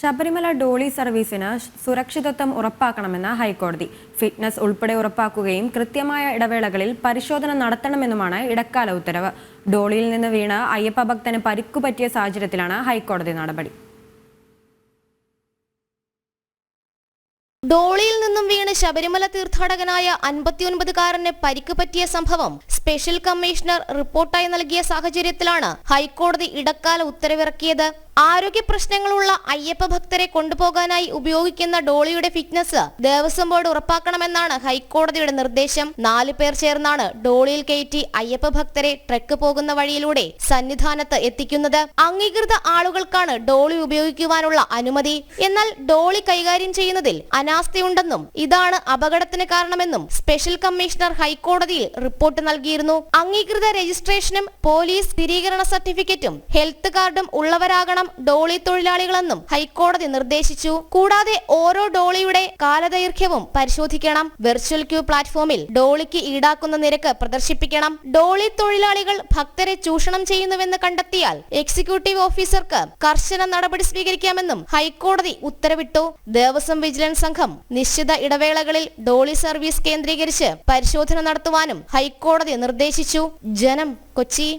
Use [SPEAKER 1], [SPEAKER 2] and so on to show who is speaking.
[SPEAKER 1] ശബരിമല ഡോളി സർവീസിന് സുരക്ഷിതത്വം ഉറപ്പാക്കണമെന്ന് ഹൈക്കോടതി. ഫിറ്റ്നസ് ഉൾപ്പെടെ ഉറപ്പാക്കുകയും കൃത്യമായ ഇടവേളകളിൽ പരിശോധന നടത്തണമെന്നുമാണ് ഇടക്കാല ഉത്തരവ്. ഡോളിയിൽ നിന്ന് വീണ് അയ്യപ്പ ഭക്തന് പരിക്കുപറ്റിയ സാഹചര്യത്തിലാണ് ഹൈക്കോടതി നടപടി.
[SPEAKER 2] ഡോളിയിൽ നിന്നും വീണ് ശബരിമല തീർത്ഥാടകനായ 59-കാരന് പരിക്ക് പറ്റിയ സംഭവം സ്പെഷ്യൽ കമ്മീഷണർ റിപ്പോർട്ടായി നൽകിയ സാഹചര്യത്തിലാണ് ഹൈക്കോടതി ഇടക്കാല ഉത്തരവിറക്കിയത്. ആരോഗ്യ പ്രശ്നങ്ങളുള്ള അയ്യപ്പ ഭക്തരെ കൊണ്ടുപോകാനായി ഉപയോഗിക്കുന്ന ഡോളിയുടെ ഫിറ്റ്നസ് ദേവസ്വം ബോർഡ് ഉറപ്പാക്കണമെന്നാണ് ഹൈക്കോടതിയുടെ നിർദ്ദേശം. 4 പേർ ചേർന്നാണ് ഡോളിയിൽ കയറ്റി അയ്യപ്പ ഭക്തരെ ട്രക്ക് പോകുന്ന വഴിയിലൂടെ സന്നിധാനത്ത് എത്തിക്കുന്നത്. അംഗീകൃത ആളുകൾക്കാണ് ഡോളി ഉപയോഗിക്കുവാനുള്ള അനുമതി. എന്നാൽ ഡോളി കൈകാര്യം ചെയ്യുന്നതിൽ അനാസ്ഥയുണ്ടെന്നും ഇതാണ് അപകടത്തിന് കാരണമെന്നും സ്പെഷ്യൽ കമ്മീഷണർ ഹൈക്കോടതിയിൽ റിപ്പോർട്ട് നൽകിയിരുന്നു. അംഗീകൃത രജിസ്ട്രേഷനും പോലീസ് സ്ഥിരീകരണ സർട്ടിഫിക്കറ്റും ഹെൽത്ത് കാർഡും ഉള്ളവരാകണം ഡോളി തൊഴിലാളികളെന്നും ഹൈക്കോടതി നിർദ്ദേശിച്ചു. കൂടാതെ ഓരോ ഡോളിയുടെ കാലദൈർഘ്യവും പരിശോധിക്കണം. വെർച്വൽ ക്യൂ പ്ലാറ്റ്ഫോമിൽ ഡോളിക്ക് ഈടാക്കുന്ന നിരക്ക് പ്രദർശിപ്പിക്കണം. ഡോളി തൊഴിലാളികൾ ഭക്തരെ ചൂഷണം ചെയ്യുന്നുവെന്ന് കണ്ടെത്തിയാൽ എക്സിക്യൂട്ടീവ് ഓഫീസർക്ക് കർശന നടപടി സ്വീകരിക്കാമെന്നും ഹൈക്കോടതി ഉത്തരവിട്ടു. ദേവസ്വം വിജിലൻസ് സംഘം നിശ്ചിത ഇടവേളകളിൽ ഡോളി സർവീസ് കേന്ദ്രീകരിച്ച് പരിശോധന നടത്തുവാനും ഹൈക്കോടതി നിർദ്ദേശിച്ചു. ജനം, കൊച്ചി.